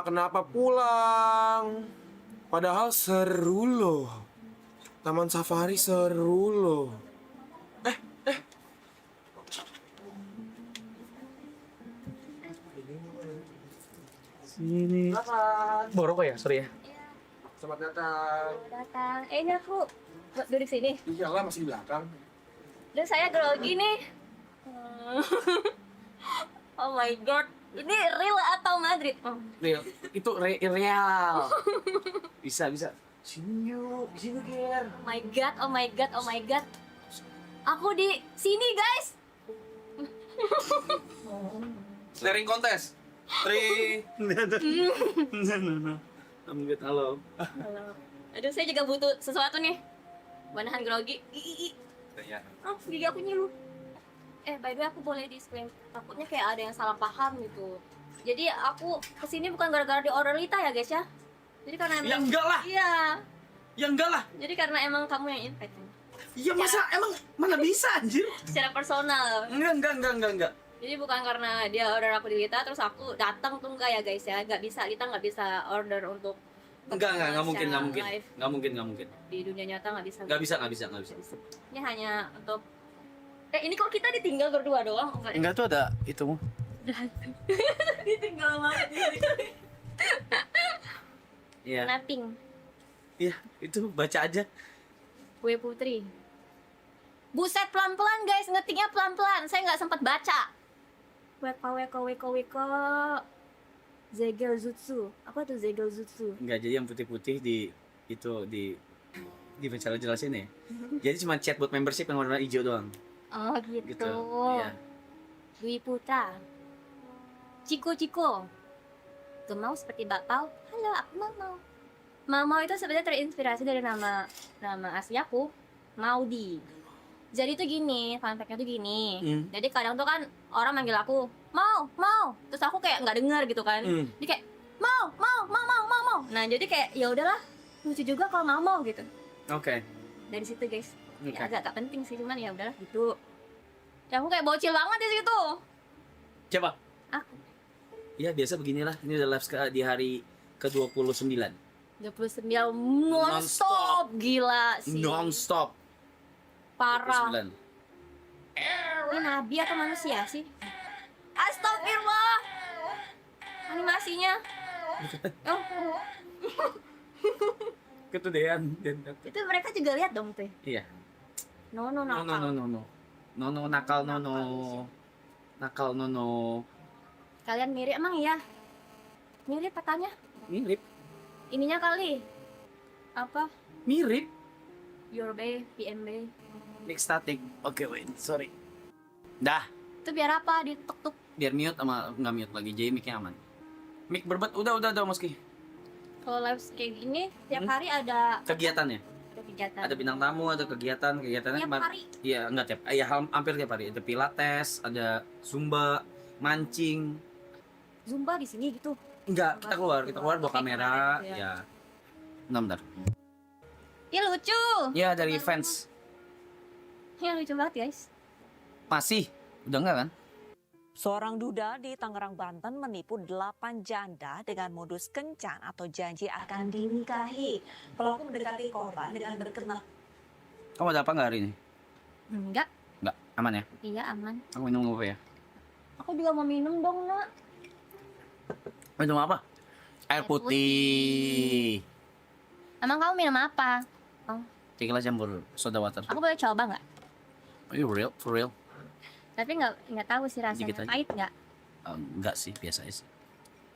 kenapa pulang? Padahal seru loh. Taman safari seru loh. Sini. Borok ya, sorry ya. Selamat datang. Datang. Ini aku duduk sini. Iyalah masih di belakang. Dan saya grogi nih. Oh my god. Ini real atau Madrid? Real. Itu real. Bisa. Sini yuk, Ger. Oh my god, oh my god, oh my god. Aku di sini, guys. Staring kontes. 3. No. I'm good, halo. Halo. Aduh, saya juga butuh sesuatu nih. Banahan grogi. Ya. Oh, gigi aku nyilu. By the way, aku boleh di-explain. Takutnya kayak ada yang salah paham gitu. Jadi aku kesini bukan gara-gara di order Lita ya, guys ya. Jadi karena emang... Ya enggak lah. Iya. Ya enggak lah. Jadi karena emang kamu yang invite. Ya masa emang mana bisa anjir? Secara personal. Enggak. Jadi bukan karena dia order aku di Lita terus aku datang tuh enggak ya guys ya. Enggak bisa, Lita enggak bisa order untuk Enggak mungkin. live. Enggak mungkin. Di dunia nyata enggak bisa. Enggak bisa. Ini hanya untuk ini kok kita ditinggal berdua doang? Enggak tuh ada itu. Ditinggal banget. Iya. Napping. Iya, itu baca aja. Kue Putri. Buset, pelan-pelan guys, ngetiknya pelan-pelan. Saya nggak sempat baca. Weko. Zegel Jutsu. Apa tuh Zegel Jutsu? Enggak, jadi yang putih-putih di baca jelasin ya. Jadi cuma chat buat membership yang warna hijau doang. Oh gitu. Gitu. Iya. Dwi Putra. Ciko. Gemau seperti bakpao. Halo, aku Mau. Mau itu sebenarnya terinspirasi dari nama asli aku, Maudi. Jadi tuh gini, fun fact-nya tuh gini. Jadi kadang tuh kan orang manggil aku, Mau. Terus aku kayak nggak dengar gitu kan. Jadi kayak Mau. Nah, jadi kayak ya udahlah, lucu juga kalau mau gitu. Oke. Dari situ, guys. Oke. Ya, agak penting sih, cuman ya udahlah gitu. Ya aku kayak bocil banget di situ. Coba. Aku Ya biasa beginilah. Ini udah live di hari ke-29. 29 non-stop, gila sih. Non-stop. Parah. 29. Ini nabi atau manusia sih? Astagfirullah. Animasinya. Oh, Ketudean. itu mereka juga lihat dong tuh. Iya. No, No, nakal no. Kalian mirip emang iya? Mirip katanya. Mirip. Ininya kali. Apa? Mirip. Your Bay, PMB. Mic static. Oke, wait. Sorry. Dah. Itu biar apa? Dituk-tuk. Biar mute sama nggak mute lagi. Jadi mic-nya aman. Mic berbat. Udah, Moski. Kalau live kayak gini, tiap hari ada Kegiatannya. kegiatan. Ada bintang tamu, ada kegiatannya Tiap kemarin. hari. Iya, enggak tiap. Iya, hampir tiap hari. Ada pilates, ada zumba, mancing. Zumba di sini gitu. Enggak, kita keluar bawa kamera, Iya. ya. Bentar. Ih, lucu. Ya, dari fans. Ya lucu banget, guys. Masih. Udah enggak kan? Seorang duda di Tangerang, Banten menipu 8 janda dengan modus kencan atau janji akan dinikahi. Pelaku mendekati korban dengan berkenalan. Kamu ada apa enggak hari ini? Enggak. Enggak, aman ya? Iya, aman. Aku minum apa ya? Aku juga mau minum dong, Nak. Minum apa? Air putih. Emang kamu minum apa? Oh, Tequila campur soda water. aku boleh coba nggak? Are you real? For real? Tapi nggak tahu sih rasanya. Dikit aja. Pahit nggak? Enggak sih, biasa aja.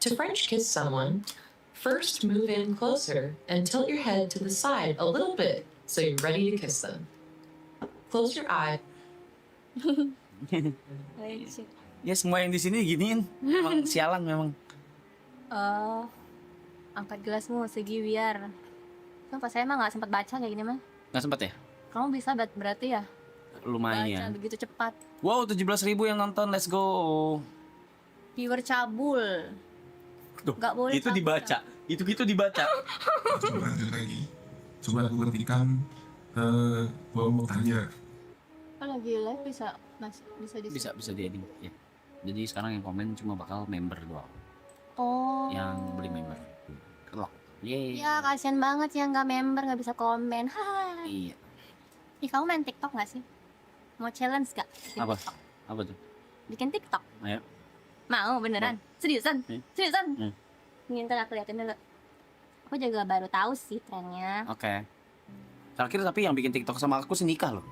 To French kiss someone, first move in closer and tilt your head to the side a little bit so you're ready to kiss them. Close your eye. Lucu. Ya semua yang di sini giniin. Memang sialan memang. Oh, angkat gelasmu segi biar. Pas saya mah nggak sempat baca kayak gini mah. Nggak sempat ya? Kamu bisa berarti ya? Baca Lumayan. begitu cepat. Wow, 17.000 yang nonton. Let's go. Viewer cabul. Tuh, Nggak boleh itu cabul. dibaca. Itu dibaca. Coba lanjut lagi. Coba aku ketikkan mau tanya. Kalau lagi live bisa di Bisa diedit ya. Jadi sekarang yang komen cuma bakal member doang. Oh. yang beli member. Kelok. Yeay. Ya kasihan banget sih yang nggak member nggak bisa komen. Hai. Iya. Ih kamu main TikTok nggak sih? Mau challenge gak? Bikin Apa? TikTok. Apa tuh? Bikin TikTok. Ayo. Mau beneran? Seriusan? Hmm. Seriusan? Hmm. Ini ntar aku liatin dulu. Aku juga baru tahu sih trennya. Oke. Terakhir tapi yang bikin TikTok sama aku sih nikah loh.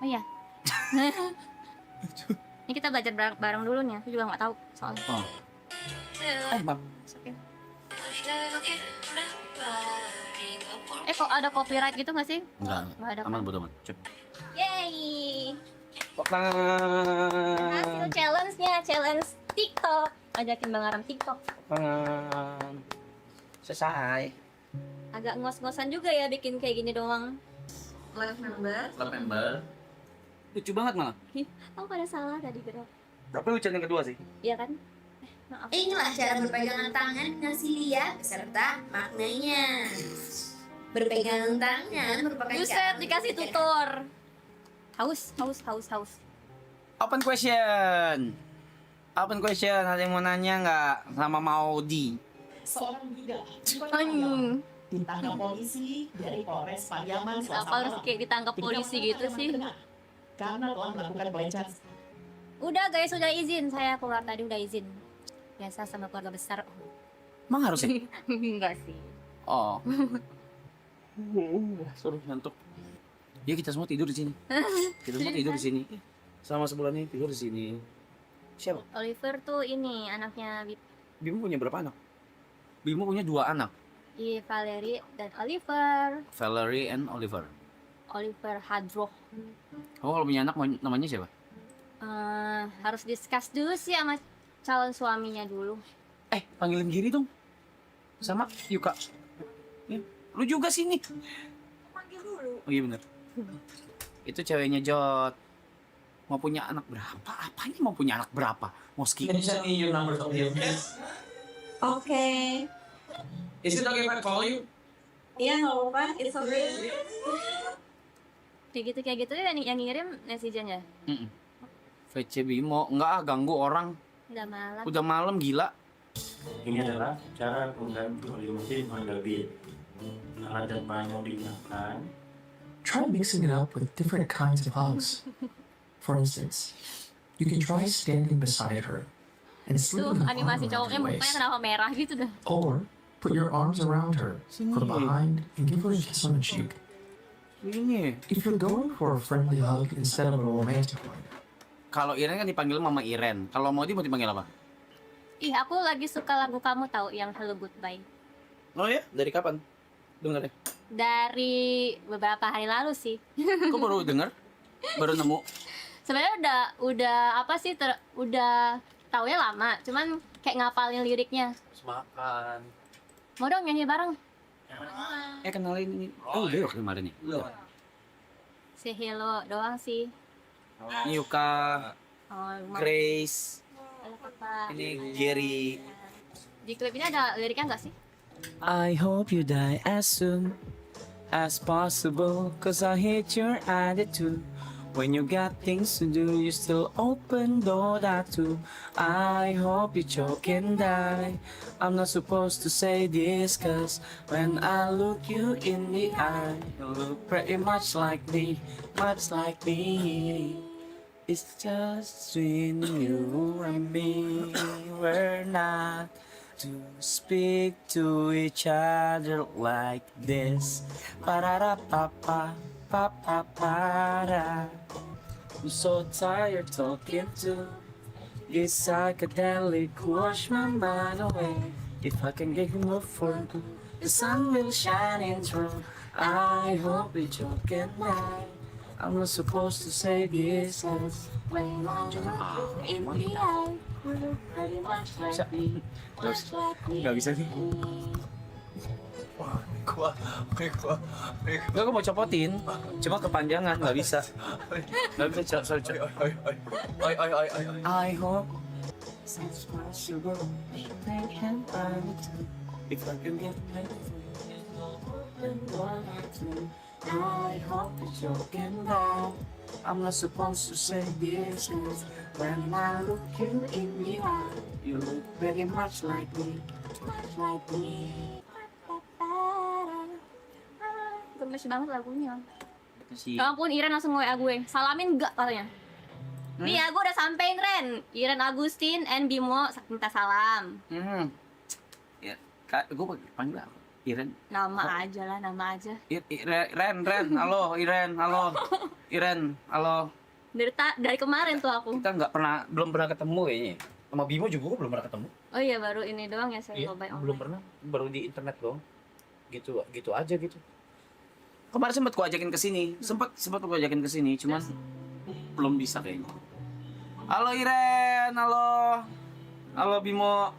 Oh iya. Ini kita belajar bareng dulu nih. Aku juga nggak tahu soalnya. Oh. Bang. Oke. Kok ada copyright gitu nggak sih? Enggak. Nggak ada. Aman bodo amat. Cep. Yeay. Tepuk tangan. Hasil challenge-nya, challenge TikTok. Ajakin Bang Aram TikTok. Tangan. Selesai. Agak ngos-ngosan juga ya bikin kayak gini doang. Left member. November. Lucu banget malah. Aku pada salah tadi bro. Tapi lucu yang kedua sih. Iya kan? Maaf. Inilah cara berpegangan tangan dengan si Lia beserta maknanya. Berpegangan tangan merupakan Buset, cara dikasih memberikan tutor. Haus. Open question. Open question. Ada yang mau nanya nggak sama Maudi? Seorang Duda Hmm. ditangkap polisi dari Polres Pariaman Selasa Kenapa harus malam. kayak ditangkap polisi gitu sih? Karena telah melakukan pelecehan. Udah guys, udah izin. Saya keluar tadi udah izin. Biasa sama keluarga besar. Emang harus ya? Enggak sih. Oh. Suruh ngantuk. Ya kita semua tidur di sini. Kita semua tidur di sini. Selama sebulan ini tidur di sini. Siapa? Oliver tuh ini anaknya Bimo punya berapa anak? Bimo punya 2 anak. Valerie dan Oliver. Valerie and Oliver. Oliver Hadroh. Oh, kalau punya anak namanya siapa? Harus discuss dulu sih sama calon suaminya dulu. Panggilin Giri dong. Sama Yuka. Ya, lu juga sini. Panggil dulu. Oh iya bener. Itu ceweknya Jot. Mau punya anak berapa? Apanya mau punya anak berapa? Moski. Can you send me your numbers on the yes? Oke. Is it okay if I call you? Iya nggak apa-apa. It's okay. Kayak gitu yang ngirim netizen ya. VC Bimo. Enggak ganggu orang. Udah malam. Udah malam gila. Ini adalah cara pengganti oli mesin Honda Beat. Alat dan bahan yang digunakan. Try mixing it up with different kinds of hugs. For instance, you can try standing beside her and Tuh slipping an arm animasi around cowoknya her mukanya waist. kenapa merah gitu dah. Or put your arms around her from behind and give her a kiss on the cheek. Ini. If you're going for a friendly hug instead of a romantic one, Kalau Iren kan dipanggil Mama Iren. Kalau Maudi mau dipanggil apa? Ih, aku lagi suka lagu kamu tahu yang Hello Goodbye. Oh ya? Dari kapan? Dengar ya? Dari beberapa hari lalu sih. Kok baru denger? Baru nemu? Sebenarnya udah apa sih udah taunya lama, cuman kayak ngapalin liriknya. Makan. Mau dong nyanyi bareng? Kenalin ini. Oh, udah kemarin nih. Si hello doang sih. Yuka, Oh, Grace, apa? ini Gary. Di klip ini ada liriknya nggak sih? I hope you die as soon as possible, cause I hate your attitude. When you got things to do, you still open door that too. I hope you choke and die. I'm not supposed to say this, cause when I look you in the eye, you look pretty much like me, much like me. It's just between you and me. We're not to speak to each other like this. Ba-da-da-ba-ba, ba-ba-ba-da. I'm so tired talking to this psychedelic, wash my mind away. If I can get him up for good, the sun will shine in through. I hope it's joking now. I'm not supposed to say this, cause when I'm in the eye, you look pretty much like me, much like me. Gak bisa sih. Gak, aku mau copotin, cuma kepanjangan, gak bisa. Gak bisa, sorry. I hope it's possible, if I can find it too. If I can get my I hope it's joking now. I'm not supposed to say this, 'cause When I look you in the eye, you look very much like me. Gemes banget lagunya. Si Ya ampun, Iren langsung WA gue. Salamin enggak katanya. Nih ya, gue udah sampein Ren. Iren Agustin and Bimo minta salam. ya, gue panggil apa? Iren. Nama aja lah, nama aja. Ren, halo, Iren, halo, Iren, halo. Dari kemarin tuh aku. Kita belum pernah ketemu kayaknya. Sama Bimo juga gue belum pernah ketemu. Oh iya, baru ini doang ya saya cobain Belum pernah, baru di internet doang. Gitu aja gitu. Kemarin sempat gua ajakin ke sini, sempat gua ajakin ke sini, cuman belum bisa kayaknya. Halo Iren, halo Bimo.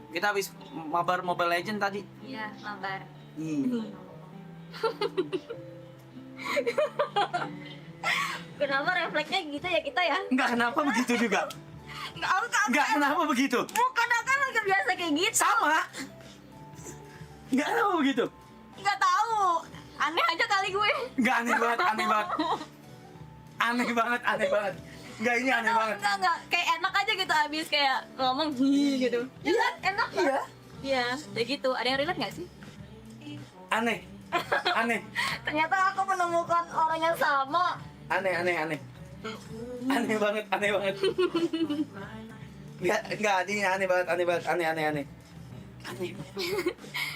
Kita habis mabar Mobile Legend tadi. Iya, mabar. Kenapa refleksnya gitu ya kita ya? Enggak kenapa begitu juga. Enggak kenapa begitu. Bukan akan lagi biasa kayak gitu. Sama. Enggak kenapa begitu. Nggak tahu. Aneh aja kali gue. Enggak aneh banget. Aneh banget. Enggak ini aneh banget. Enggak. Kayak enak aja gitu abis kayak ngomong gitu. Iya kan? Enak ya? Iya, kayak gitu. Ada yang relate nggak sih? Aneh. Ternyata aku menemukan orang yang sama. Aneh banget. Enggak, ini aneh banget. Aneh.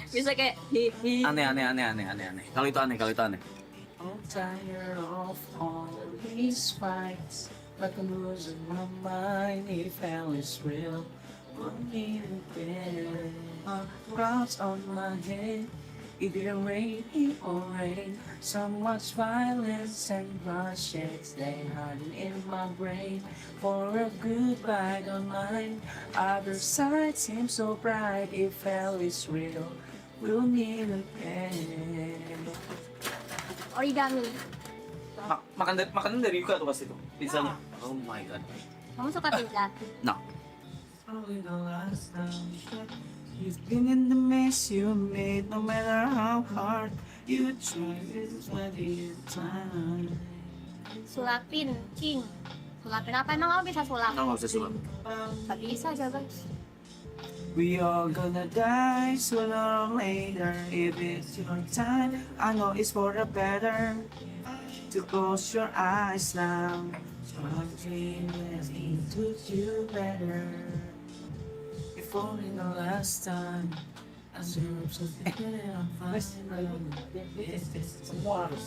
Bisa kayak hihi. Aneh. Kalau itu aneh. I'm tired of all these fights, but I'm losing my mind if hell is real. Put me in bed, clouds on my head. It didn't rain or rain. So much violence and bloodshed, they hiding in my brain. For a goodbye, don't mind. Other side seems so bright. If hell is real, we'll meet again. Origami. Makanan dari Yuka tuh pasti tuh pizzanya. Oh my god. Kamu suka pizza? No. Probably the last time you've been in the mess you made, no matter how hard you try, it's plenty of time. Sulapin, King. Sulapin apa? Emang kamu bisa sulap? Nggak bisa sulap. Gak bisa aja guys. We all gonna die sooner or later. If it's your time, I know it's for the better. To close your eyes now, so I can let me do you better. If only the last time, I deserve something that I'm fine. Semua harus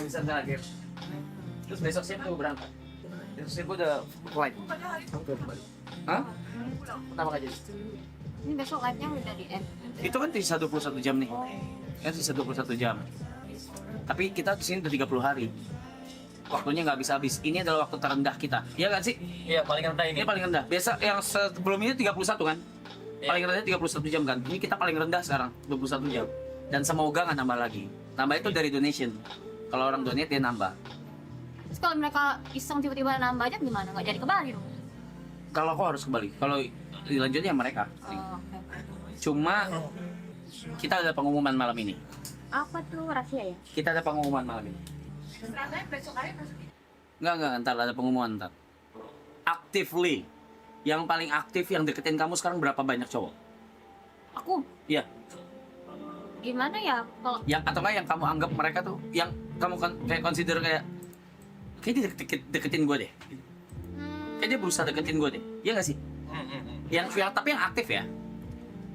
bisa terakhir. Terus besok siapa gue berangkat? Besok siapa gue udah flight. Hah? Kenapa nggak jadi? Ini besok live-nya udah di end. Itu kan sisa 21 jam nih. Kan sisa 21 jam. Tapi kita di sini udah 30 hari. Waktunya nggak habis-habis. Ini adalah waktu terendah kita. Iya nggak sih? Iya, paling rendah ini. Ini paling rendah. Biasa yang sebelum ini 31 kan? Paling rendahnya 31 jam kan? Ini kita paling rendah sekarang, 21 jam. Dan semoga nggak nambah lagi. Nambah itu dari donation. Kalau orang donate dia nambah. Terus kalau mereka iseng tiba-tiba nambah aja gimana? Nggak jadi kembali dong? Kalau aku harus kembali. Kalau dilanjutnya mereka. Oh, oke. Cuma kita ada pengumuman malam ini. Apa tuh rahasia ya? Kita ada pengumuman malam ini. Enggak, ntar ada pengumuman ntar. Actively. Yang paling aktif yang deketin kamu sekarang berapa banyak cowok? Aku? Iya. Gimana ya kalau Yang atau enggak yang kamu anggap mereka tuh yang kamu kan kayak consider kayak dia deketin gue deh. Kayak dia berusaha deketin gue deh. Iya nggak sih? Yang tapi yang aktif ya.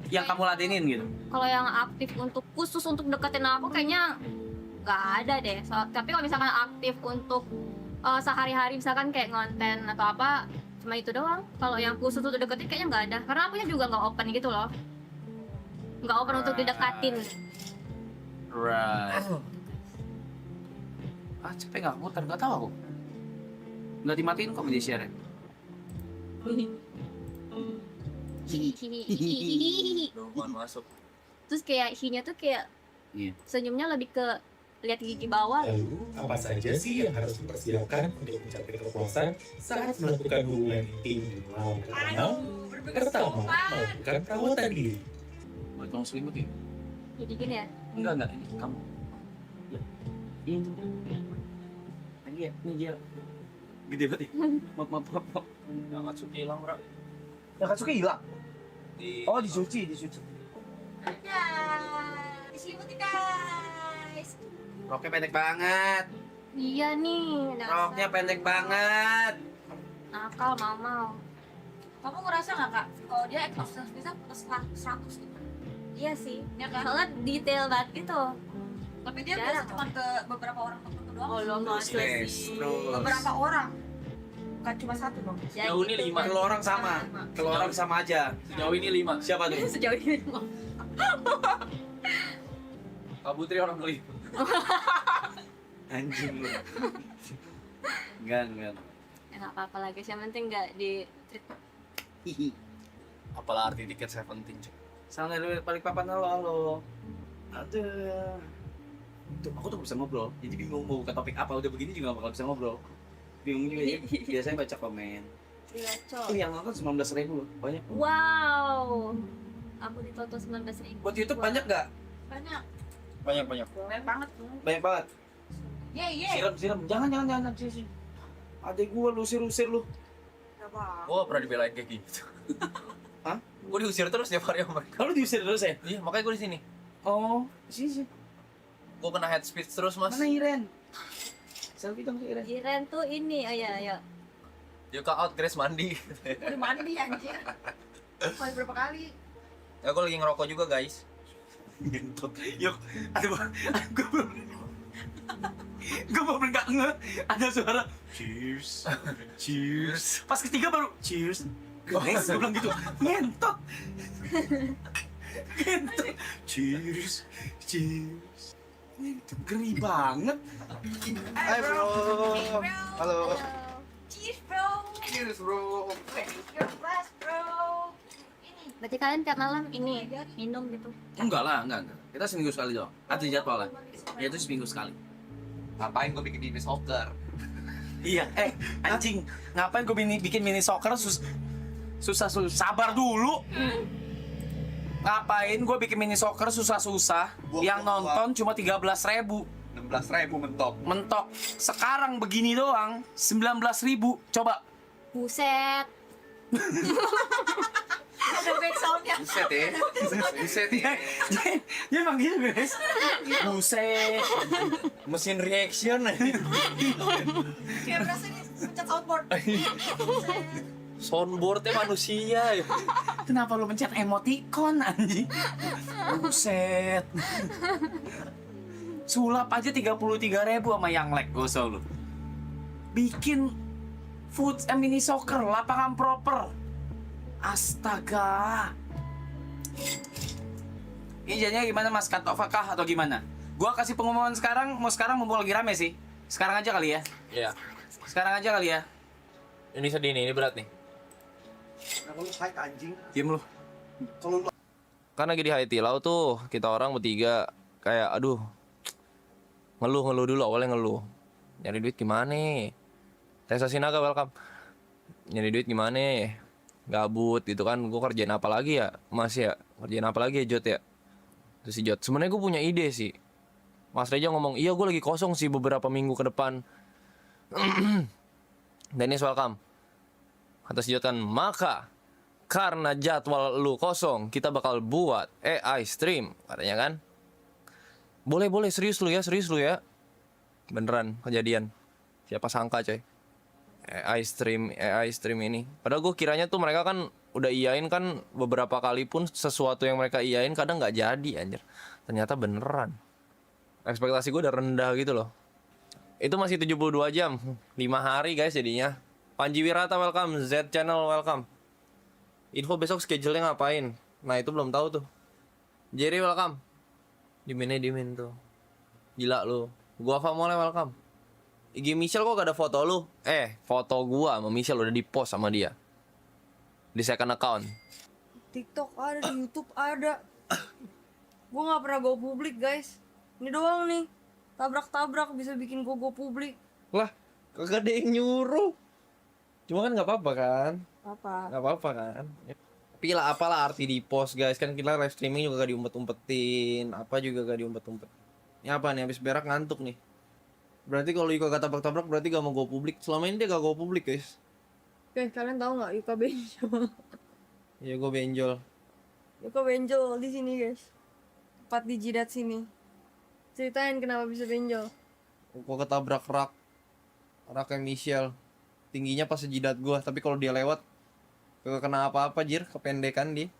Yang kamu ladenin gitu. kalau yang aktif untuk khusus untuk deketin aku kayaknya nggak ada deh. Tapi kalau misalkan aktif untuk sehari-hari misalkan kayak konten atau apa cuma itu doang. Kalau yang khusus untuk deketin kayaknya nggak ada. Karena akunya juga nggak open gitu loh. Nggak open untuk didekatin. Right. Capek nggak muter, nggak tahu aku. Nggak dimatiin kok media share. Mohon masuk. Terus kayak hinya tuh kayak Iya. senyumnya lebih ke lihat gigi bawah. Lalu, apa saja sih yang harus dipersiapkan untuk mencapai kepuasan saat melakukan hubungan intim? Pertama, melakukan perawatan diri. Buat kamu selimut ya? Jadi gini ya. Enggak, ini kamu. Ya. Ini. Lagi ya, ini dia. Gede banget. Maaf. Yang Atsuki hilang, bro. Yang Katsuki hilang. Di Oh, dicuci. Ya, diselimuti guys. Roknya pendek banget. Iya nih, Roknya pendek banget. nakal mau. Kamu ngerasa nggak kak, kalau dia ekspos bisa plus 100 gitu? Iya sih. Ya kan? Soalnya detail banget gitu. Tapi dia Jarang. biasa cuma ke beberapa orang tertentu doang. Oh, lo nggak Yes, terus. Beberapa orang, bukan cuma satu dong. Ya, Sejauh ini gitu. 5. Kalau orang sama. Kalau orang sama aja. Sejauh ini 5. Siapa tuh? Sejauh ini Kak Putri orang beli. Anjing lu. Enggak. ya nggak apa-apa lagi. Yang penting nggak di treat. Hihi. Apalah arti tiket 17, cuy. Sama lu paling papan halo. Aduh. Tuh, aku tuh bisa ngobrol. Jadi bingung mau buka topik apa. Udah begini juga gak bakal bisa ngobrol. Bingung juga ya. Biasanya baca komen. Ngaco. Yang nonton 19.000 loh. Banyak. Wow. Aku ditonton 19.000. Buat YouTube banyak gak? Banyak, Banyak. banyak banget. Banyak banget. Ye. Siram. Jangan. Sini. Adek gua lu usir lu. Gua pernah dibelain kayak gitu. Hah? Gua diusir terus tiap hari sama mereka. Kalau diusir terus ya? Iya, makanya gua di sini. Oh, sini. Gua kena head speech terus, Mas. Mana Iren? Selfie dong Iren. Jiren tuh ini, ayo. You cut out Grace mandi. Udah mandi anjir. Kali berapa kali? Ya gua lagi ngerokok juga, guys. Ngentot. Yuk, aduh, gue baru nggak nge, ada suara cheers. Pas ketiga baru cheers. Guys, gue bilang gitu, ngentot. Cheers. Ngentot, geri banget. Hai, bro. Halo. Cheers bro. Cheers, bro. Your glass bro. Berarti kalian tiap malam ini minum gitu. Enggak. Kita seminggu sekali doang. Ada jadwal lah. Ya itu seminggu sekali. Ngapain gua bikin mini soccer? Iya, anjing. Ngapain gue bikin mini soccer susah. Sabar dulu. Ngapain gue bikin mini soccer susah-susah? Yang nonton cuma 13.000. 16.000 Mentok. Sekarang begini doang 19.000. Coba. Buset. Ada back soundnya. Buset ya. Ya emang gitu guys. Buset. Mesin reaction. Kayak berasa nih pencet soundboard. Soundboardnya manusia ya. Kenapa lu pencet emoticon anjing? Buset. Sulap aja 33.000 sama yang lag gosok lu. Bikin mini soccer, lapangan proper. Astaga. Ini jadinya gimana Mas? Cut off kah atau gimana? Gua kasih pengumuman sekarang mumpung lagi rame sih. Sekarang aja kali ya. Iya. Sekarang aja kali ya. Ini sedih nih, ini berat nih. Kalau lu hike anjing. Diem lu. Kan lagi di Haiti Lau tuh, kita orang bertiga kayak aduh. Ngeluh dulu, awalnya ngeluh. Nyari duit gimana? Tessa Sinaga welcome. Nyari duit gimana? Gabut gitu kan, gue kerjain apa lagi ya? Mas ya, kerjain apa lagi ya Jot ya? Terus si Jot, sebenarnya gue punya ide sih. Mas Reja ngomong, iya gue lagi kosong sih beberapa minggu ke depan. Dennis welcome. Kata si Jot kan, maka karena jadwal lu kosong, kita bakal buat AI stream, katanya kan. Boleh, serius lu ya. Beneran, kejadian. Siapa sangka coy. AI stream ini. Padahal gue kiranya tuh mereka kan udah iyain kan beberapa kali pun sesuatu yang mereka iyain kadang nggak jadi anjir. Ternyata beneran. Ekspektasi gue udah rendah gitu loh. Itu masih 72 jam. 5 hari guys jadinya. Panji Wirata welcome, Z Channel welcome. Info besok schedule-nya ngapain? Nah itu belum tahu tuh. Jerry welcome. Dimin tuh. Gila lu. Gua Famole welcome. IG Michelle kok gak ada foto lu? Foto gua sama Michelle udah di-post sama dia. Di second account. TikTok ada, di YouTube ada. Gua nggak pernah go publik guys. Ini doang nih. Tabrak-tabrak bisa bikin gua go publik. Lah, kagak ada yang nyuruh. Cuma kan gak apa-apa kan? Apa? Gak apa-apa kan? Tapi lah apalah arti di-post guys. Kan kita live streaming juga gak diumpet-umpetin. Apa juga gak diumpet-umpet. Ini apa nih? Habis berak ngantuk nih. Berarti kalau Yuka gak tabrak-tabrak berarti gak mau go publik. Selama ini dia gak go publik guys. Guys, kalian tahu nggak Yuka benjol? Ya gue benjol. Yuka benjol di sini guys. Tepat di jidat sini. Ceritain kenapa bisa benjol. Gue ketabrak raknya Michelle. Tingginya pas sejidat gue. Tapi kalau dia lewat gak kena apa-apa jir. Kependekan dia.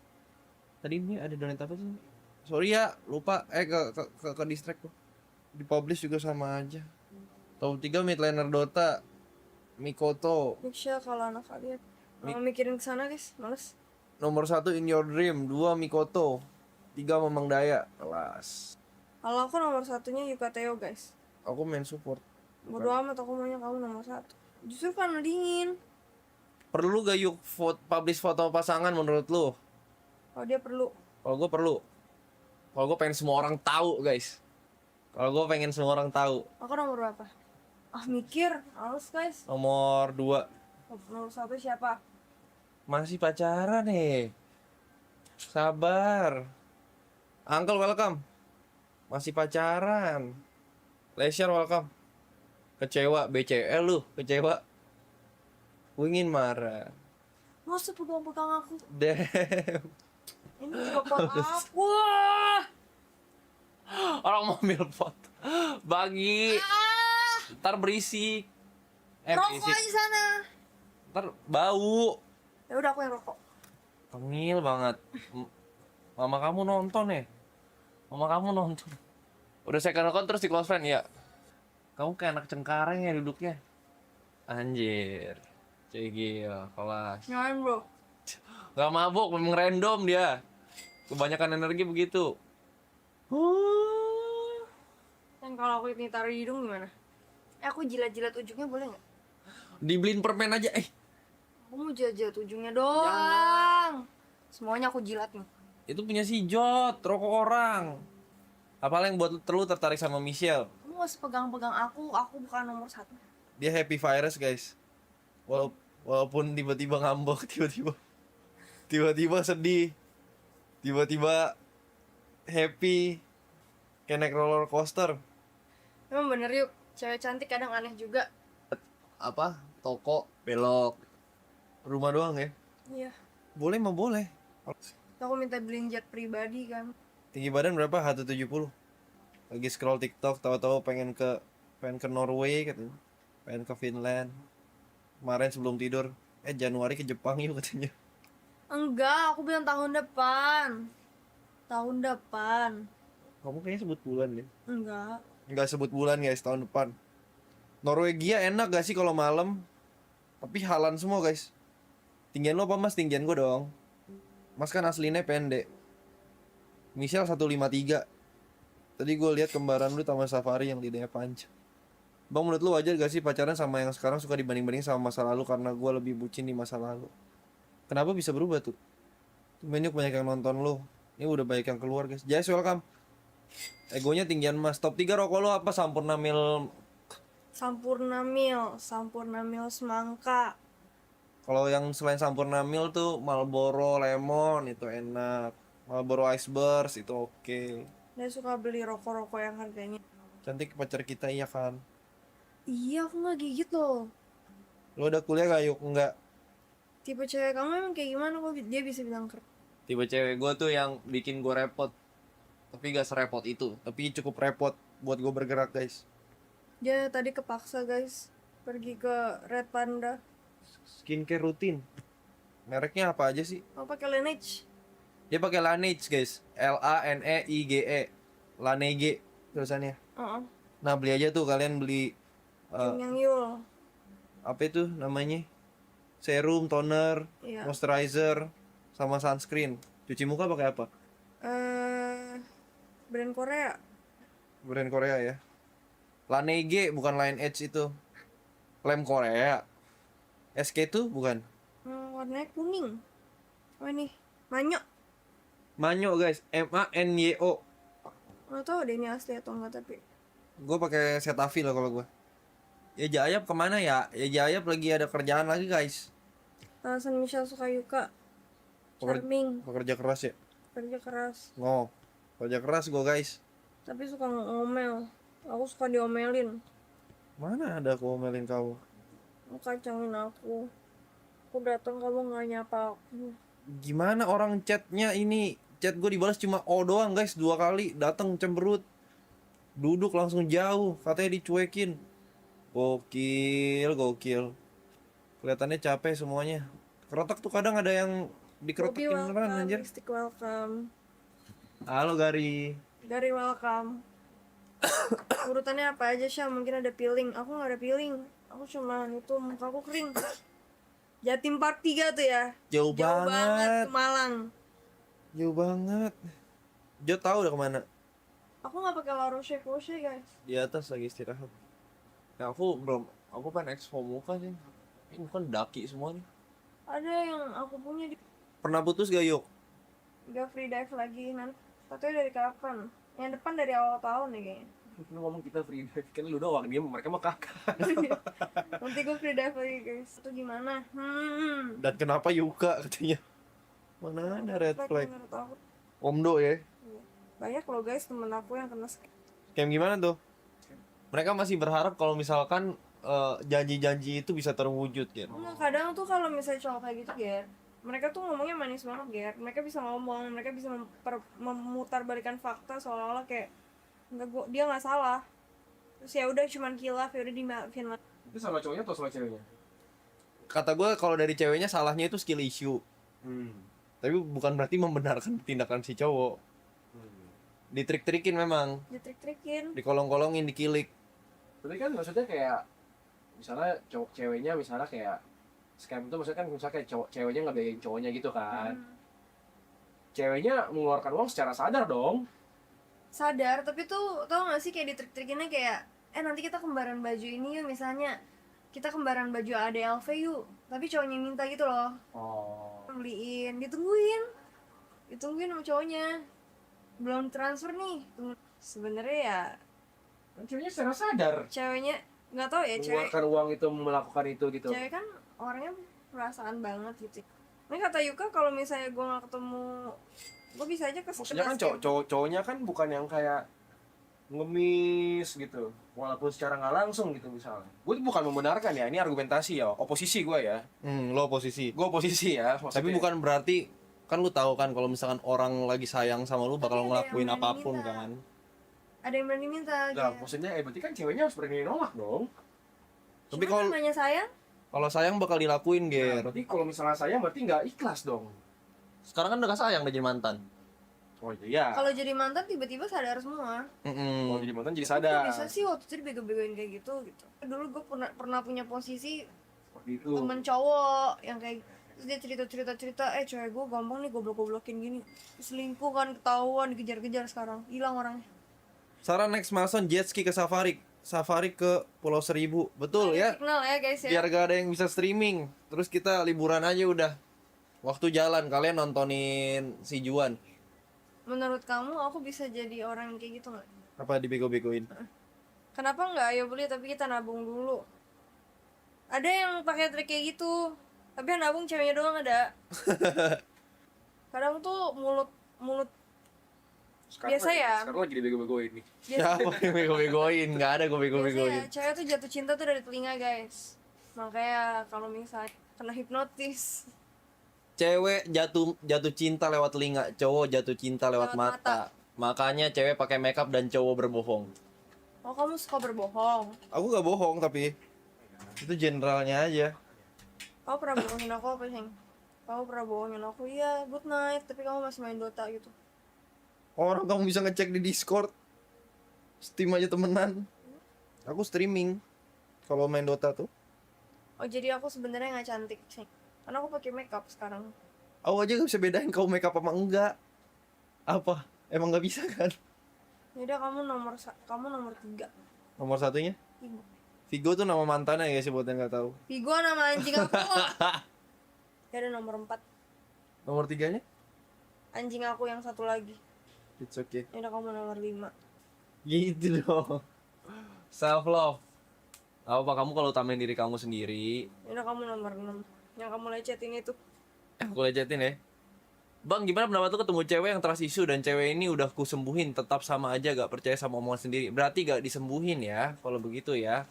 Tadi ini ada donat apa sih? Sorry ya, lupa. Ke distract gue. Di publish juga sama aja. Top 3 mid laner Dota. Mikoto. Miksha kalau anak kalian mau mikirin kesana guys, males. Nomor 1 In Your Dream, 2 Mikoto, 3 Mamang Daya. Kelas. Kalau aku nomor satunya Yuka Theo guys. Aku main support. Bodo amat, aku maunya kamu nomor 1. Justru karena dingin. Perlu gak yuk publish foto pasangan menurut lu? Kalau dia perlu. Kalau gue perlu. Kalau gue pengen semua orang tahu guys. Kalau gue pengen semua orang tahu. Aku nomor berapa? Mikir, males guys. Nomor 2. Nomor 1 siapa? Masih pacaran nih. Sabar. Uncle welcome. Masih pacaran. Leisure welcome. Kecewa BCL lu, kecewa. Gue ingin marah. Masa pegang-pegang aku? Damn. Ini juga pot aku. Orang mau ambil foto. Bagi. Ntar berisik. Rokok di sana. Ntar bau. Ya udah aku yang rokok. Tengil banget. Mama kamu nonton ya? Mama kamu nonton. Udah second account terus di close friend ya? Kamu kayak anak cengkareng ya duduknya. Anjir. Cegil, kelas. Ngapain bro? Gak mabuk, memang random dia. Kebanyakan energi begitu. Dan kalau aku ini taruh di hidung gimana? Aku jilat-jilat ujungnya boleh nggak? Dibeliin permen aja, Aku mau jilat-jilat ujungnya doang. Semuanya aku jilat nih. Itu punya si Jot, rokok orang. Apalagi yang buat lu tertarik sama Michelle? Kamu gak usah pegang-pegang aku bukan nomor 1. Dia happy virus guys. Walaupun tiba-tiba ngambek, tiba-tiba sedih, tiba-tiba happy, kayak naik roller coaster. Emang bener yuk, cewek cantik kadang aneh juga. Apa? Toko, belok, rumah doang ya? Iya. Boleh mah boleh. Aku minta beliin jet pribadi kan. Tinggi badan berapa? 170. Lagi scroll TikTok, tahu-tahu pengen ke Norway katanya. Pengen ke Finland. Kemarin sebelum tidur, Januari ke Jepang yuk katanya. Enggak, aku bilang tahun depan. Tahun depan. Kamu kayaknya sebut bulan deh. Enggak sebut bulan guys, tahun depan. Norwegia enak gak sih kalau malam? Tapi halan semua guys. Tinggian lo apa mas? Tinggian gue dong. Mas kan aslinya pendek. Michelle 153. Tadi gue lihat kembaran lu Taman Safari yang lidahnya panjang. Bang, menurut lu wajar gak sih pacaran sama yang sekarang suka dibanding-banding sama masa lalu karena gue lebih bucin di masa lalu? Kenapa bisa berubah tuh? Banyak yang nonton lu. Ini udah banyak yang keluar guys. Jais welcome. Egonya tinggian mas. Top 3 rokok lu apa? Sampurna Mil semangka. Kalau yang selain Sampurna Mil tuh Marlboro Lemon itu enak. Marlboro Iceburst itu oke. Dia suka beli rokok-rokok yang harganya. Cantik pacar kita iya kan? Iya, aku nggak gigit loh. Lo udah kuliah gak yuk? Enggak. Tipe cewek kamu emang kayak gimana kok dia bisa bilang keren? Tipe cewek gue tuh yang bikin gue repot. Tapi gak serepot itu. Tapi cukup repot buat gue bergerak guys. Dia tadi kepaksa guys pergi ke Red Panda. Skincare rutin. Mereknya apa aja sih? Mau pakai Laneige. Dia pakai Laneige guys. Laneige. Laneige tulisannya. Nah beli aja tuh, kalian beli Yang Yul. apa itu namanya? Serum, toner, Iya. moisturizer, sama sunscreen. Cuci muka pakai apa? Brand Korea. Brand Korea ya. Laneige bukan Lineage itu. Lem Korea. SK itu bukan. Warnanya kuning. Apa nih? Manyo. Manyo guys, MANYO. Nggak tahu deh ini asli atau enggak tapi. Gue pakai Cetaphil lah kalau gue. Ya Jayap kemana ya? Ya Jayap lagi ada kerjaan lagi guys. Alasan Michelle suka Yuka. Charming. Pekerja keras ya. Kerja keras. Kerja keras gue guys. Tapi suka ngomel. Aku suka diomelin. Mana ada aku omelin kamu? Kamu kacangin aku. Aku datang kamu nggak nyapa aku. Gimana orang chatnya ini? Chat gue dibalas cuma O doang guys, 2 kali. Datang cemberut. Duduk langsung jauh, katanya dicuekin. Gokil. Kelihatannya capek semuanya. Kerotak tuh kadang ada yang Bobby dikerotakin beneran welcome, anjir. Mystic welcome. Halo Gary. Gary welcome. Urutannya apa aja Syah? Mungkin ada peeling. Aku nggak ada peeling. Aku cuma itu muka aku kering. Jatim Park 3 tuh ya. Jauh banget. ke Malang. Jauh banget. Jo tahu udah kemana? Aku nggak pakai La Roche Posay guys. Di atas lagi istirahat. Ya aku pengen expo muka sih. Ini bukan daki semua nih. Ada yang aku punya di Pernah putus gak yuk? gak free dive lagi nanti. Katanya dari kapan? Yang depan dari awal tahun nih kayaknya. Lu ngomong kita free dive, kan lu doang, dia mereka mah kakak. Nanti gue free dive lagi guys. Itu gimana? Dan kenapa Yuka katanya? Mana ada red flag? Menurut aku. Omdo ya? Banyak loh guys temen aku yang kena Kayak gimana tuh? Mereka masih berharap kalau misalkan janji-janji itu bisa terwujud gitu. Nah, kadang tuh kalau misalnya cowok kayak gitu Ger, mereka tuh ngomongnya manis banget Ger. Mereka bisa ngomong, mereka bisa memutarbalikan fakta seolah-olah kayak dia nggak salah. Terus ya udah cuman kilaf, ya udah dimaafin lah. Itu sama cowoknya atau sama ceweknya? Kata gue kalau dari ceweknya salahnya itu skill issue. Tapi bukan berarti membenarkan tindakan si cowok. Ditrik-trikin memang. Ditrik-trikin. Dikolong-kolongin, dikilik. Berarti kan maksudnya kayak misalnya ceweknya misalnya kayak scam itu maksudnya kan misalnya kayak ceweknya ngebiayain cowoknya gitu kan. Ceweknya mengeluarkan uang secara sadar dong. Sadar, tapi tuh tau gak sih kayak ditrik-trikinnya kayak nanti kita kembaran baju ini yuk, misalnya kita kembaran baju ADLV yuk, tapi cowoknya minta gitu loh. Beliin, ditungguin sama cowoknya, belum transfer nih. Sebenarnya ya ceweknya secara sadar, ceweknya nggak tahu ya, cewek mengeluarkan uang itu melakukan itu gitu. Cewek kan orangnya perasaan banget gitu. Ini kata Yuka kalau misalnya gue nggak ketemu, gue bisa aja ke maksudnya kan cowoknya kan bukan yang kayak ngemis gitu, walaupun secara nggak langsung gitu misalnya. Gue bukan membenarkan ya, ini argumentasi ya, oposisi gue ya. Lo oposisi. Gue oposisi ya. Maksudnya. Tapi bukan berarti kan lu tahu kan kalau misalkan orang lagi sayang sama lu bakal ngelakuin apapun kan. Ada yang berani minta. Nah, maksudnya berarti kan ceweknya harus berani nolak dong. Tapi kalau namanya sayang? Kalau sayang bakal dilakuin, Ger. Nah, berarti kalau misalnya sayang berarti nggak ikhlas dong. Sekarang kan udah gak sayang udah jadi mantan. Oh iya. Kalau jadi mantan tiba-tiba sadar semua. Kalau jadi mantan jadi Kok sadar. bisa sih waktu itu dibego-begoin kayak gitu. Dulu gue pernah punya posisi seperti itu. temen cowok yang kayak terus dia cerita cewek gue gampang nih goblok-goblokin gini, selingkuh kan, ketahuan, dikejar-kejar, sekarang hilang orangnya. Saran next milestone jet ski ke safari ke Pulau Seribu, betul ya? Signal ya guys ya. Biar gak ada yang bisa streaming, terus kita liburan aja udah. Waktu jalan kalian nontonin si Juan. Menurut kamu aku bisa jadi orang yang kayak gitu nggak? Apa dibego-begoin? Kenapa nggak? Ayo beli tapi kita nabung dulu. Ada yang pakai trik kayak gitu, tapi yang nabung ceweknya doang ada. Kadang tuh mulut Sekarang biasa ya. Sekarang lagi dibego-begoin nih. Siapa yang bego-begoin? Gak ada gue bego-begoin. Biasanya cewek tuh jatuh cinta tuh dari telinga guys. Makanya kalau misalnya kena hipnotis. Cewek jatuh cinta lewat telinga, cowok jatuh cinta lewat mata. Makanya cewek pakai makeup dan cowok berbohong. Oh kamu suka berbohong? Aku gak bohong tapi itu generalnya aja. Kamu pernah bohongin aku apa sih? Kamu pernah bohongin aku, iya good night, tapi kamu masih main Dota gitu. Orang kamu bisa ngecek di Discord, Steam aja temenan. Aku streaming kalau main Dota tuh. Oh jadi aku sebenarnya nggak cantik sih, karena aku pakai makeup sekarang. Aku aja gak bisa bedain kau makeup apa enggak. Apa? Emang nggak bisa kan? Yaudah kamu nomor 3. Nomor satunya? Vigo tuh nama mantannya ya sih buat yang nggak tahu. Vigo nama anjing aku. Ya ada nomor 4. Nomor 3-nya? Anjing aku yang satu lagi. It's okay. Yaudah kamu nomor 5. Gitu dong. Self love. Apa kamu kalau utamain diri kamu sendiri? Yaudah kamu nomor 6. Yang kamu lecetin itu. Aku lecetin ya. Bang, gimana pendapat lu ketemu cewek yang trust issue dan cewek ini udah ku sembuhin tetap sama aja gak percaya sama omongan sendiri? Berarti gak disembuhin ya kalau begitu ya.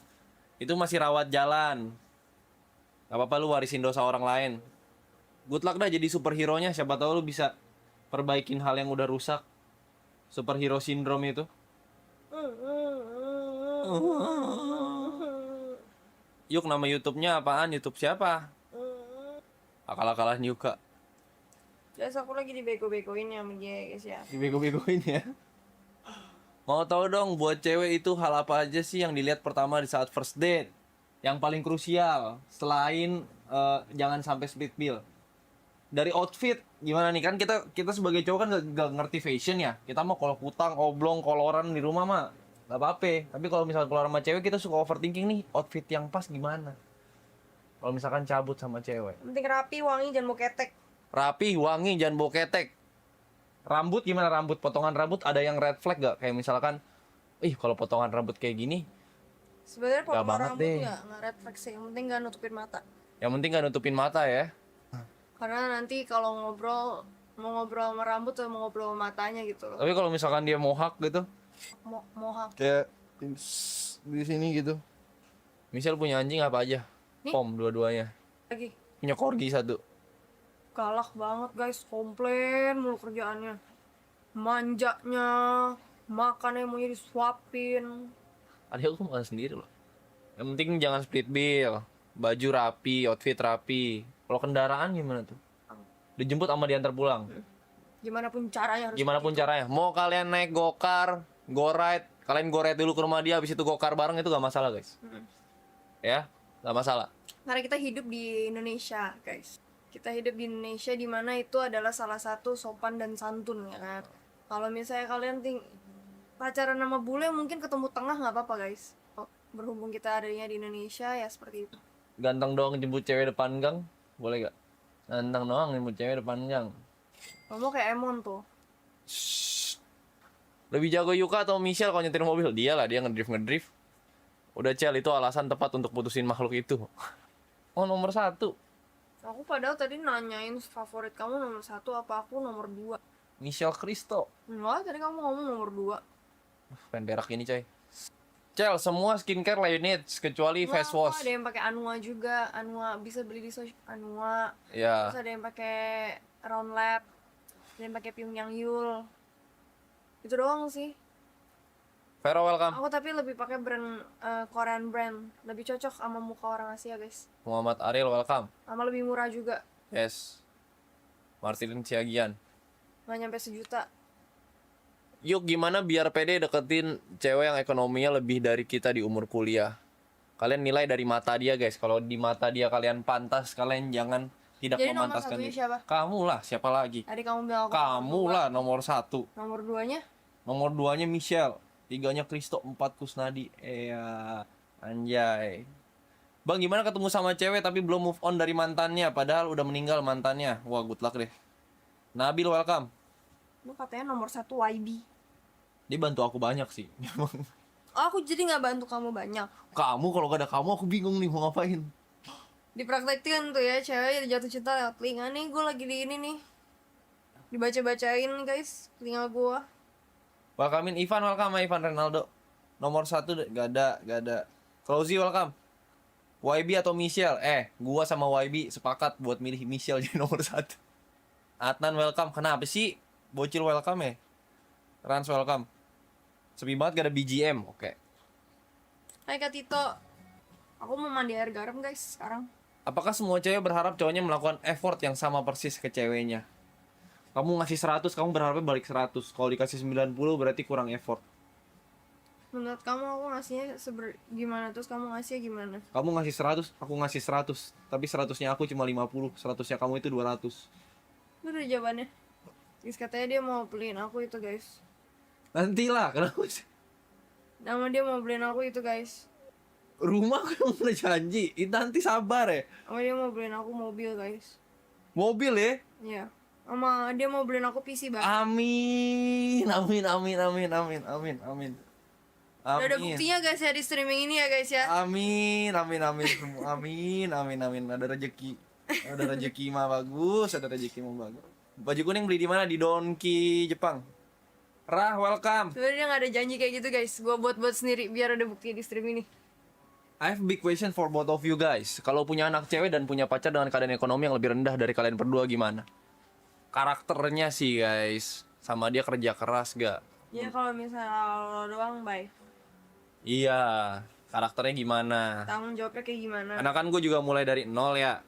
Itu masih rawat jalan. Gak apa-apa lu warisin dosa orang lain. Good luck dah jadi superhero-nya. Siapa tahu lu bisa perbaikin hal yang udah rusak. Superhero syndrome itu. Yuk, nama YouTube-nya apaan? YouTube siapa? Akal-akalan Yuka. Jelas aku lagi dibego-begoin ya sama dia guys ya. Dibego-begoin ya. Mau tahu dong buat cewek itu hal apa aja sih yang dilihat pertama di saat first date? Yang paling krusial selain jangan sampai split bill. Dari outfit gimana nih, kan kita sebagai cowok kan gak ngerti fashion ya. Kita mau kalau kutang, oblong, koloran di rumah mah gak apa-apa. Tapi kalau misalkan keluar sama cewek kita suka overthinking nih, outfit yang pas gimana? Kalau misalkan cabut sama cewek. Penting rapi, wangi, jangan mau ketek. Rapi, wangi, jangan bau ketek. Rambut gimana rambut? Potongan rambut ada yang red flag gak? Kayak misalkan, kalau potongan rambut kayak gini. Sebenarnya Gak potongan banget rambut deh. nggak red flag sih. Yang penting nggak nutupin mata. Yang penting gak nutupin mata ya. Karena nanti kalau ngobrol mau ngobrol sama rambut atau mau ngobrol sama matanya gitu loh. Tapi kalau misalkan dia mohak gitu, Mohak. kayak di sini gitu. Misal punya anjing apa aja? Nih. Pom dua-duanya. Lagi Punya corgi satu. galak banget guys, komplain mulu kerjaannya. Manjanya, makannya maunya disuapin. Ada aku makan sendiri loh. Yang penting jangan split bill. Baju rapi, outfit rapi. Kalau kendaraan gimana tuh? Dijemput sama diantar pulang. Gimana pun caranya harus. Gimana pun caranya. Mau kalian naik gokar, go-ride, kalian go-ride dulu ke rumah dia, habis itu gokar bareng itu gak masalah guys. Ya, gak masalah. Karena kita hidup di Indonesia guys. Kita hidup di Indonesia di mana itu adalah salah satu sopan dan santun ya kan. Kalau misalnya kalian pacaran sama bule mungkin ketemu tengah nggak apa-apa guys. Berhubung kita adanya di Indonesia ya seperti itu. Ganteng doang jemput cewek depan gang, boleh gak? Ganteng doang jemput cewek depan gang. Kamu kayak Emon tuh. Lebih jago Yuka atau Michelle kalau nyetir mobil? Dia lah, dia ngedrift. Udah Cel, itu alasan tepat untuk putusin makhluk itu. Oh, nomor 1. Aku padahal tadi nanyain favorit kamu nomor 1 apa aku nomor 2. Michelle Kristo. Enggak, tadi kamu ngomong nomor 2. Pengen berak ini coy. Cel, semua skincare lah needs kecuali face wash. Ada yang pakai Anua juga. Anua bisa beli di Anua. Ya. Terus ada yang pakai Round Lab. Ada yang pakai Pyongyang Yul. Itu doang sih. Vero, welcome. Aku tapi lebih pakai brand Korean brand. Lebih cocok sama muka orang Asia, guys. Muhammad Ariel, welcome. Sama lebih murah juga. Yes. Martin Siagian. Nggak nyampe 1 juta. Yuk, gimana biar pede deketin cewek yang ekonominya lebih dari kita di umur kuliah? Kalian nilai dari mata dia, guys. Kalau di mata dia kalian pantas, kalian jangan tidak Jadi nomor memantaskan satunya diri. siapa? Kamu lah, siapa lagi? Tadi kamu bilang aku Kamu lah nomor 1. Nomor 2-nya? Nomor 2-nya Michelle. 3-nya Kristo, 4 Kusnadi. Anjay. Bang, gimana ketemu sama cewek tapi belum move on dari mantannya, padahal udah meninggal mantannya? Wah, good luck deh. Nabil, welcome. Lu katanya nomor 1 YB. Dia bantu aku banyak sih. Oh, aku jadi nggak bantu kamu banyak. Kamu, kalau gak ada kamu aku bingung nih mau ngapain. Dipraktekin tuh ya, cewek jatuh cinta lewat telinga nih. Gue lagi di ini nih. Dibaca-bacain guys, telinga gue. Welcomein Ivan, welcome Ivan Renaldo. Nomor 1 gak ada. Closey, welcome. YB atau Michelle? Gua sama YB sepakat buat milih Michelle jadi nomor 1. Adnan, welcome. Kenapa sih? Bocil, welcome ya. Rans, welcome. Sepi banget gak ada BGM. Oke. Hai Kak Tito. Aku mau mandi air garam guys sekarang. Apakah semua cewek berharap cowoknya melakukan effort yang sama persis ke ceweknya? Kamu ngasih 100, kamu berharapnya balik 100. Kalau dikasih 90 berarti kurang effort. Menurut kamu aku ngasihnya gimana, terus kamu ngasihnya gimana? Kamu ngasih 100, aku ngasih 100. Tapi 100-nya aku cuma 50, 100-nya kamu itu 200. Itu udah jawabannya. Guys, katanya dia mau beliin aku itu guys. Nantilah, kenapa sih? Nama dia mau beliin aku itu guys. Rumah kan udah janji, itu nanti sabar ya. Sama dia mau beliin aku mobil guys. Mobil ya? Iya. Sama dia mau beliin aku PC baru. Amin. Udah ada buktinya guys ya di streaming ini ya guys ya. Amin. Ada rezeki mah bagus, Baju kuning beli di mana? Di Donki Jepang. Rah, welcome. Sebenarnya dia nggak ada janji kayak gitu guys. Gua buat sendiri biar ada bukti di stream ini. I have big question for both of you guys. Kalau punya anak cewek dan punya pacar dengan keadaan ekonomi yang lebih rendah dari kalian berdua gimana? Karakternya sih guys, sama dia kerja keras gak? Ya kalau misalnya lo doang, bye. Iya, karakternya gimana? Tanggung jawabnya kayak gimana? Karena kan gue juga mulai dari nol ya.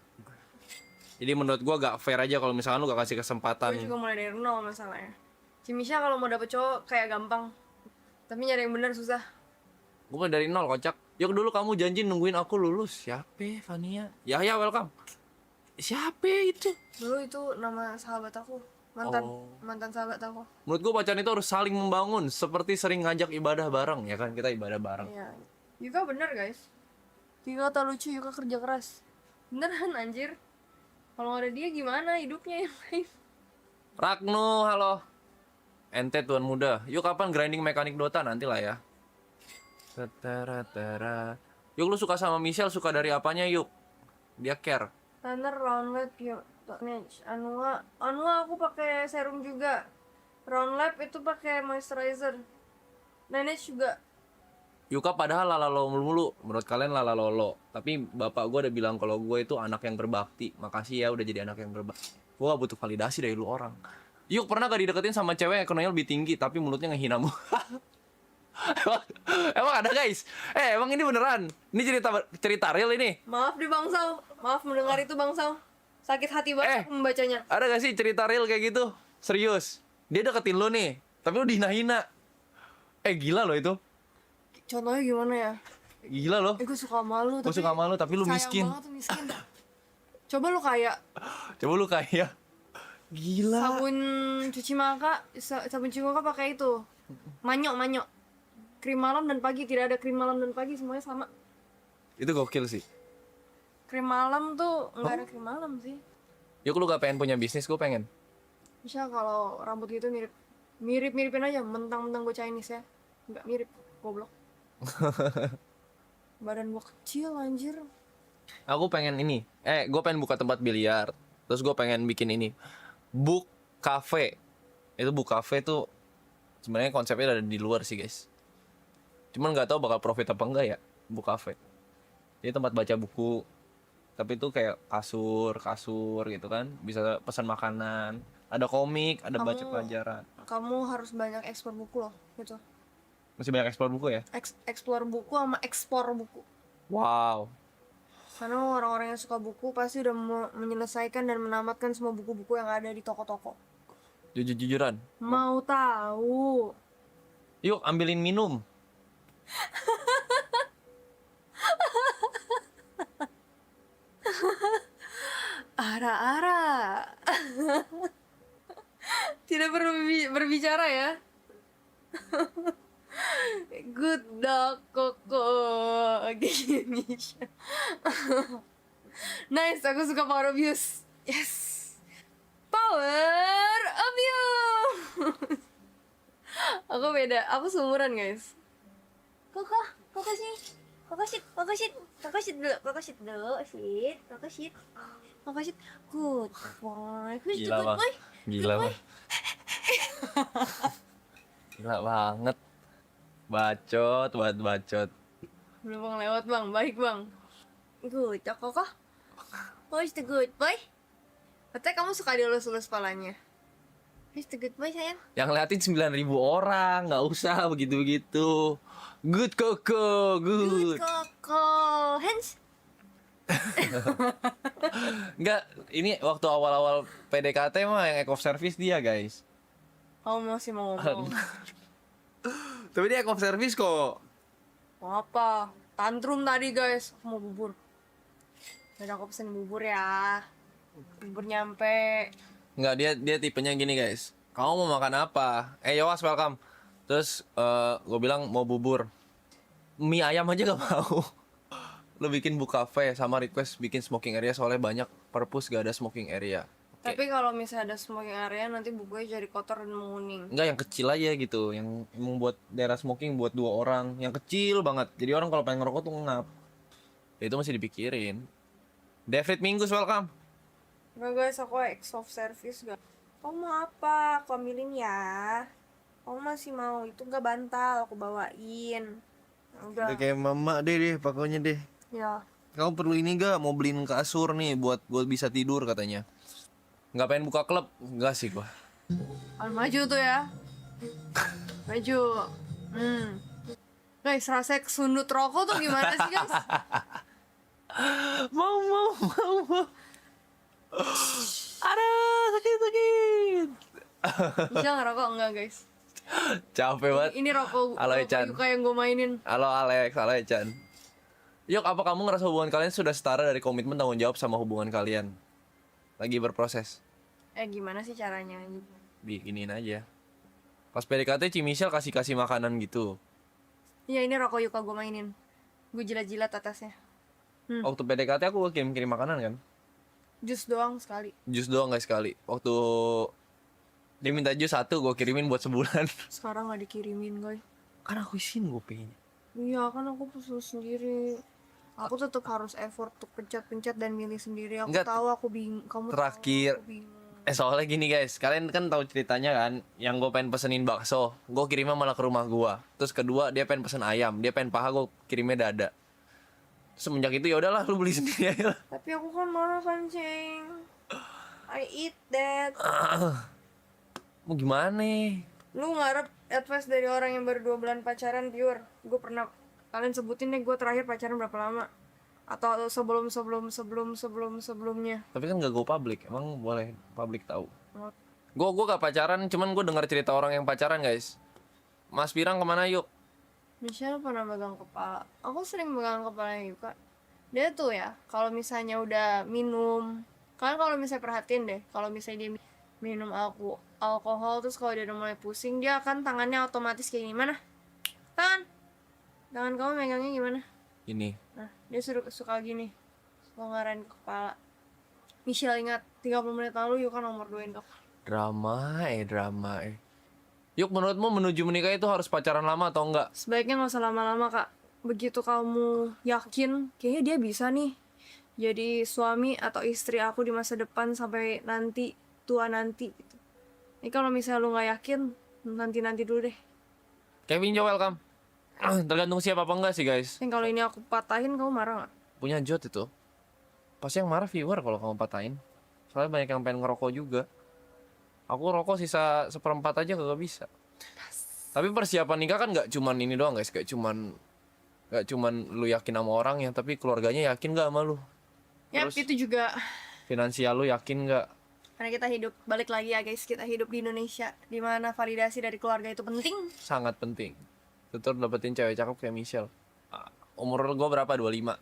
Jadi menurut gue gak fair aja kalau misalkan lu gak kasih kesempatan. Gue juga mulai dari nol masalahnya. Cimisha kalau mau dapet cowok kayak gampang, tapi nyari yang bener susah. Gue mulai dari nol kocak. Yuk dulu kamu janji nungguin aku lulus. Siapa Fania? Yahya welcome. Siapa itu? Dulu itu nama sahabat aku, mantan sahabat aku. Menurut gue pacaran itu harus saling membangun. Seperti sering ngajak ibadah bareng. Ya kan kita ibadah bareng. Iya. Yuka bener guys. Yuka tak lucu, Yuka kerja keras. Beneran anjir. Kalau nggak ada dia gimana hidupnya yang lain? Ragno, halo. Ente tuan muda. Yuk kapan grinding mekanik Dota nanti lah ya. Tara. Yuk lu suka sama Michelle, suka dari apanya yuk? Dia care. Tanner round lab yuk. Anua aku pakai serum juga. Round lab itu pakai moisturizer. Nenek juga. Yuka padahal lalalolo mulu. Menurut kalian lalalolo. Tapi bapak gue udah bilang kalau gue itu anak yang berbakti. Makasih ya udah jadi anak yang berbakti. Gue gak butuh validasi dari lu orang. Yuk pernah gak dideketin sama cewek yang ekonominya lebih tinggi tapi mulutnya ngehinamu? emang ada guys? Emang ini beneran? Ini cerita real ini? Maaf di Bang Sao. Maaf mendengar itu Bang Sao. Sakit hati banget aku membacanya. Ada gak sih cerita real kayak gitu? Serius? Dia deketin lu nih, tapi lu dihina-hina. Gila loh itu. Contohnya gimana ya? Gila loh. Gue suka malu. Gue suka malu tapi lu miskin. Sayang banget tuh miskin. Coba lu kaya. Gila. Sabun cuci muka pakai itu. Manyok. Krim malam dan pagi, tidak ada krim malam dan pagi, semuanya sama. Itu gokil sih. Krim malam tuh nggak ada krim malam sih. Yuk lu gak pengen punya bisnis, gue pengen. Misal kalau rambut gitu miripin aja, mentang-mentang gue Chinese ya. Nggak mirip, goblok. Badan gue kecil anjir. Aku pengen ini. Gue pengen buka tempat biliar. Terus gue pengen bikin ini. Book cafe. Itu book cafe tuh sebenarnya konsepnya ada di luar sih guys. Cuman nggak tahu bakal profit apa enggak ya book cafe. Jadi tempat baca buku. Tapi itu kayak kasur gitu kan. Bisa pesan makanan. Ada komik, ada baca pelajaran. Kamu harus banyak ekspor buku loh, gitu. Masih banyak ekspor buku ya? Eksplor buku sama ekspor buku. Wow. Karena orang-orang yang suka buku pasti udah menyelesaikan dan menamatkan semua buku-buku yang ada di toko-toko. Jujur-jujuran. Mau tahu? Yuk ambilin minum. Ara-ara. Tidak perlu berbicara ya. Good dog Koko. Gini. Nice, aku suka power abuse. Yes. Power abuse. Aku beda, aku seumuran guys. Koko sih. Koko sit dulu, sit. Good boy. Who's the good boy? Gila banget. Bacot. Belum bang lewat bang, baik bang. Good, Koko. Who's the good boy? Katanya kamu suka dielus-elus kepalanya. Who's the good boy sayang? Yang liatin 9.000 orang, nggak usah begitu-begitu. Good Koko, good. Good Koko, hands. Enggak, ini waktu awal-awal PDKT mah yang act of service dia guys. Kamu masih mau ngomong. Tapi dia act of service kok. Mau apa? Tantrum tadi guys, aku mau bubur. Yaudah aku pesen bubur ya. Bubur nyampe. Enggak, dia tipenya gini guys. Kamu mau makan apa? Yowas welcome. Terus gue bilang mau bubur. Mie ayam aja gak mau. Lo bikin book cafe sama request bikin smoking area soalnya banyak purpose gak ada smoking area. Tapi kalau misalnya ada smoking area nanti bukunya jadi kotor dan menguning. Enggak, yang kecil aja gitu. Yang membuat daerah smoking buat 2 orang. Yang kecil banget. Jadi orang kalau pengen ngerokok tuh ngap. Ya itu masih dipikirin. David Minggus welcome. Enggak guys, aku ex of service gak. Kamu mau apa? Aku ambilin ya. Kamu masih mau? Itu gak bantal, aku bawain. Udah. Udah kayak mama deh pokoknya deh. Ya. Kamu perlu ini gak? Mau beliin kasur nih buat bisa tidur katanya. Nggak pengen buka klub? Enggak sih gua. Maju tuh ya. Maju. Guys, rasa kesundut rokok tuh gimana sih guys? Mau. Aduh, sakit. Bisa ngerokok enggak guys? Capek banget. Ini rokok Halo, Echan. Yuka yang gue mainin. Halo Alex, halo Echan. Yuk, apa kamu ngerasa hubungan kalian sudah setara dari komitmen tanggung jawab sama hubungan kalian? Lagi berproses. Gimana sih caranya? Bikinin aja. Pas PDKT Cimichel kasih makanan gitu. Iya, ini rokok Yuka gue mainin. Gue jilat-jilat atasnya. Waktu PDKT aku kirim makanan kan? Jus doang sekali. Jus doang guys sekali. Waktu dia minta jus 1, gue kirimin buat sebulan. Sekarang gak dikirimin guys. Kan aku isiin GoPay-nya. Iya, kan aku pesen sendiri. Aku tetap harus effort untuk pencet-pencet dan milih sendiri. Aku Enggak. tahu aku bingung. Kamu Terakhir. tahu aku bingung. Soalnya gini guys, kalian kan tahu ceritanya kan, yang gue pengen pesenin bakso, gue kirimnya malah ke rumah gue. Terus kedua dia pengen pesen ayam, dia pengen paha, gue kirimnya dada. Semenjak itu ya udahlah, lu beli sendiri aja lah. Tapi aku kan marah kancing. I eat that. Mau gimana? Lu ngarep advice dari orang yang baru 2 bulan pacaran pure. Gue pernah, kalian sebutin deh gue terakhir pacaran berapa lama? Atau sebelumnya. Tapi kan gak go public, emang boleh public tahu. Gue gak pacaran, cuman gue dengar cerita orang yang pacaran guys. Mas Pirang kemana yuk? Michelle pernah megang kepala. Aku sering megang kepalanya Yuka. Dia tuh ya, kalau misalnya udah minum, kalian kalau misalnya perhatiin deh, kalau misalnya dia minum alkohol terus kalau dia udah mulai pusing, dia akan tangannya otomatis kayak gimana? Tangan kamu megangnya gimana? Ini. Nah, dia suka gini. Ngarahin ke kepala. Michelle ingat 30 menit lalu Yuka nomor 2-in kok. Drama. Yuk, menurutmu menuju menikah itu harus pacaran lama atau enggak? Sebaiknya gak usah lama-lama kak. Begitu kamu yakin, kayaknya dia bisa nih jadi suami atau istri aku di masa depan sampai nanti, tua nanti gitu. Ini kalau misalnya lu gak yakin, nanti dulu deh. Kevin Jo, welcome. Tergantung siapa apa enggak sih guys. Yang kalau ini aku patahin, kamu marah gak? Punya Jot itu. Pasti yang marah viewer kalau kamu patahin. Soalnya banyak yang pengen ngerokok juga. Aku rokok sisa 1/4 aja kagak bisa. Tapi persiapan nikah kan nggak cuman ini doang guys, nggak cuman lu yakin sama orang ya, tapi keluarganya yakin nggak sama lu. Yap, Terus itu juga. finansial lu yakin nggak? Karena kita hidup, balik lagi ya guys, kita hidup di Indonesia, di mana validasi dari keluarga itu penting. Sangat penting. Tetap dapetin cewek cakep kayak Michelle. Umur gue berapa? 25.